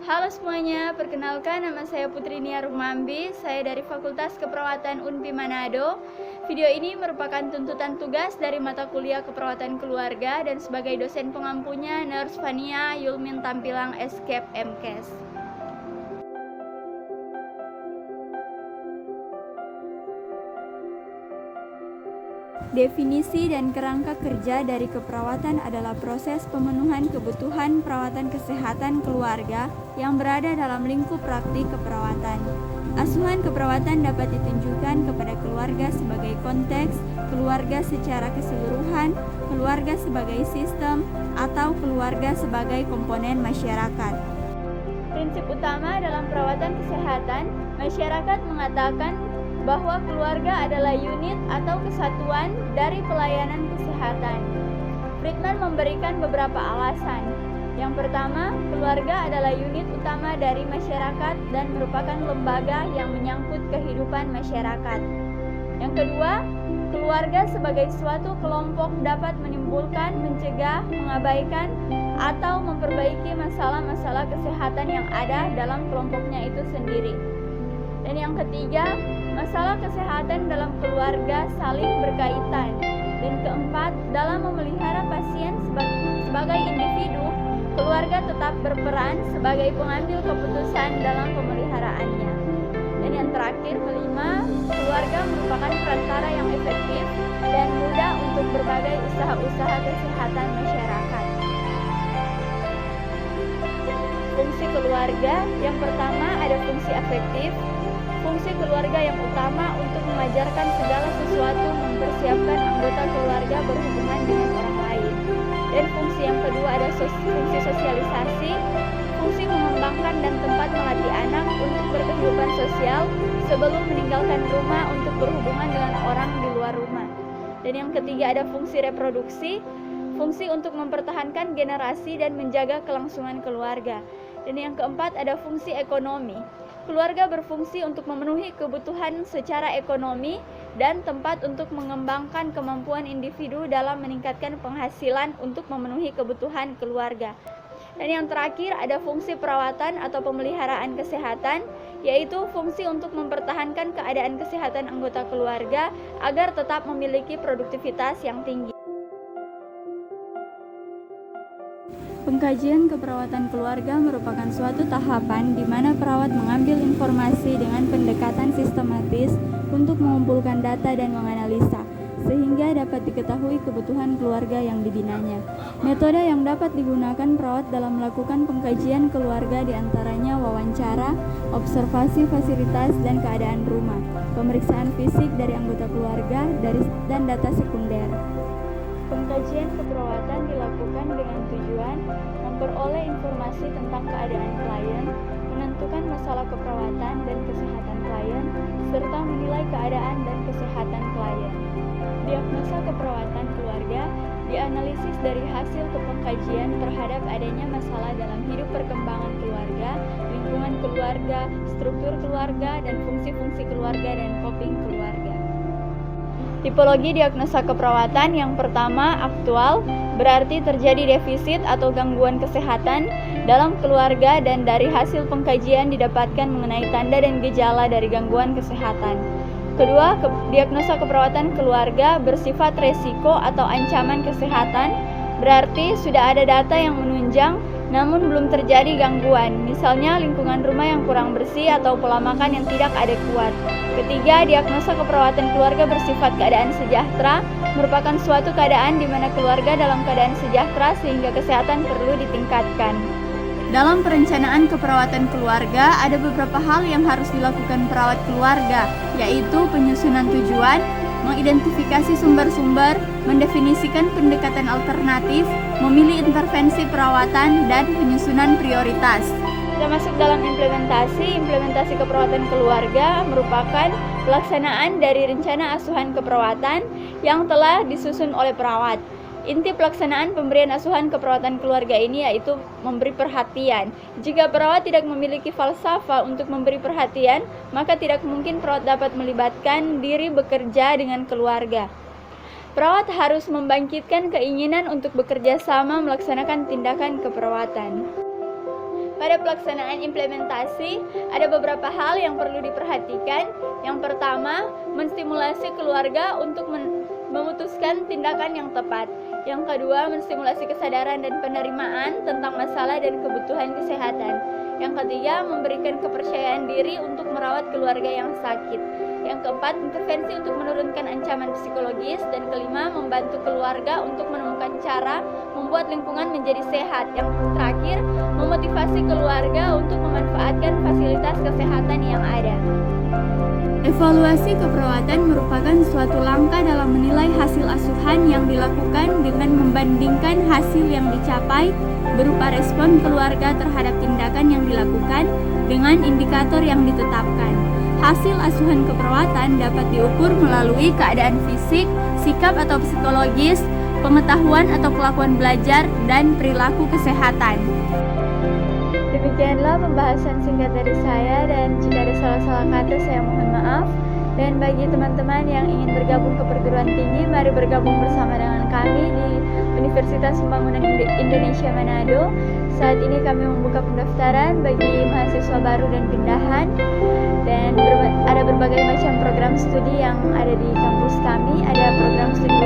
Halo semuanya, perkenalkan nama saya Putri Nia Rumambi, saya dari Fakultas Keperawatan UNPI Manado. Video ini merupakan tuntutan tugas dari mata kuliah Keperawatan Keluarga dan sebagai dosen pengampunya Nurse Fania Yulmin Tampilang Escape MKes. Definisi dan kerangka kerja dari keperawatan adalah proses pemenuhan kebutuhan perawatan kesehatan keluarga yang berada dalam lingkup praktik keperawatan. Asuhan keperawatan dapat ditunjukkan kepada keluarga sebagai konteks, keluarga secara keseluruhan, keluarga sebagai sistem, atau keluarga sebagai komponen masyarakat. Prinsip utama dalam perawatan kesehatan, masyarakat mengatakan bahwa keluarga adalah unit atau kesatuan dari pelayanan kesehatan. Friedman memberikan beberapa alasan. Yang pertama, keluarga adalah unit utama dari masyarakat dan merupakan lembaga yang menyangkut kehidupan masyarakat. Yang kedua, keluarga sebagai suatu kelompok dapat menimbulkan, mencegah, mengabaikan, atau memperbaiki masalah-masalah kesehatan yang ada dalam kelompoknya itu sendiri. Dan yang ketiga, masalah kesehatan dalam keluarga saling berkaitan. Dan keempat, dalam memelihara pasien sebagai individu, keluarga tetap berperan sebagai pengambil keputusan dalam pemeliharaannya. Dan yang terakhir, kelima, keluarga merupakan perantara yang efektif dan mudah untuk berbagai usaha-usaha kesehatan masyarakat. Fungsi keluarga, yang pertama ada fungsi afektif. Fungsi keluarga yang utama untuk mengajarkan segala sesuatu mempersiapkan anggota keluarga berhubungan dengan orang lain. Dan fungsi yang kedua ada fungsi sosialisasi, fungsi mengembangkan dan tempat melatih anak untuk berkehidupan sosial sebelum meninggalkan rumah untuk berhubungan dengan orang di luar rumah. Dan yang ketiga ada fungsi reproduksi, fungsi untuk mempertahankan generasi dan menjaga kelangsungan keluarga. Dan yang keempat ada fungsi ekonomi. Keluarga berfungsi untuk memenuhi kebutuhan secara ekonomi dan tempat untuk mengembangkan kemampuan individu dalam meningkatkan penghasilan untuk memenuhi kebutuhan keluarga. Dan yang terakhir ada fungsi perawatan atau pemeliharaan kesehatan, yaitu fungsi untuk mempertahankan keadaan kesehatan anggota keluarga agar tetap memiliki produktivitas yang tinggi. Pengkajian keperawatan keluarga merupakan suatu tahapan di mana perawat mengambil informasi dengan pendekatan sistematis untuk mengumpulkan data dan menganalisa, sehingga dapat diketahui kebutuhan keluarga yang dibinanya. Metode yang dapat digunakan perawat dalam melakukan pengkajian keluarga diantaranya wawancara, observasi fasilitas dan keadaan rumah, pemeriksaan fisik dari anggota keluarga, dan data sekunder. Pengkajian keperawatan dilakukan dengan tujuan memperoleh informasi tentang keadaan klien, menentukan masalah keperawatan dan kesehatan klien, serta menilai keadaan dan kesehatan klien. Diagnosa keperawatan keluarga dianalisis dari hasil pengkajian terhadap adanya masalah dalam hidup perkembangan keluarga, lingkungan keluarga, struktur keluarga, dan fungsi-fungsi keluarga dan coping keluarga. Tipologi diagnosa keperawatan yang pertama aktual, berarti terjadi defisit atau gangguan kesehatan dalam keluarga dan dari hasil pengkajian didapatkan mengenai tanda dan gejala dari gangguan kesehatan. Kedua, diagnosa keperawatan keluarga bersifat resiko atau ancaman kesehatan, berarti sudah ada data yang menunjang namun belum terjadi gangguan, misalnya lingkungan rumah yang kurang bersih atau pola makan yang tidak adekuat. Ketiga, diagnosa keperawatan keluarga bersifat keadaan sejahtera, merupakan suatu keadaan di mana keluarga dalam keadaan sejahtera sehingga kesehatan perlu ditingkatkan. Dalam perencanaan keperawatan keluarga, ada beberapa hal yang harus dilakukan perawat keluarga, yaitu penyusunan tujuan, mengidentifikasi sumber-sumber, mendefinisikan pendekatan alternatif, memilih intervensi perawatan, dan penyusunan prioritas. Kita masuk dalam implementasi keperawatan keluarga merupakan pelaksanaan dari rencana asuhan keperawatan yang telah disusun oleh perawat. Inti pelaksanaan pemberian asuhan keperawatan keluarga ini yaitu memberi perhatian. Jika perawat tidak memiliki falsafah untuk memberi perhatian, maka tidak mungkin perawat dapat melibatkan diri bekerja dengan keluarga. Perawat harus membangkitkan keinginan untuk bekerja sama melaksanakan tindakan keperawatan. Pada pelaksanaan implementasi, ada beberapa hal yang perlu diperhatikan. Yang pertama, menstimulasi keluarga untuk memutuskan tindakan yang tepat. Yang kedua, menstimulasi kesadaran dan penerimaan tentang masalah dan kebutuhan kesehatan. Yang ketiga, memberikan kepercayaan diri untuk merawat keluarga yang sakit. Yang keempat, intervensi untuk menurunkan ancaman psikologis. Dan kelima, membantu keluarga untuk menemukan cara membuat lingkungan menjadi sehat. Yang terakhir, memotivasi keluarga untuk memanfaatkan fasilitas kesehatan yang ada. Evaluasi keperawatan merupakan suatu langkah dalam menilai hasil asuhan yang dilakukan dengan membandingkan hasil yang dicapai berupa respon keluarga terhadap tindakan yang dilakukan dengan indikator yang ditetapkan. Hasil asuhan keperawatan dapat diukur melalui keadaan fisik, sikap atau psikologis, pengetahuan atau kelakuan belajar, dan perilaku kesehatan. Demikianlah pembahasan singkat dari saya, dan jika ada salah-salah kata saya mohon maaf. Dan bagi teman-teman yang ingin bergabung ke perguruan tinggi, mari bergabung bersama dengan kami di Universitas Pembangunan Indonesia Manado. Saat ini kami membuka pendaftaran bagi mahasiswa baru dan pindahan, dan ada berbagai macam program studi yang ada di kampus kami. Ada program studi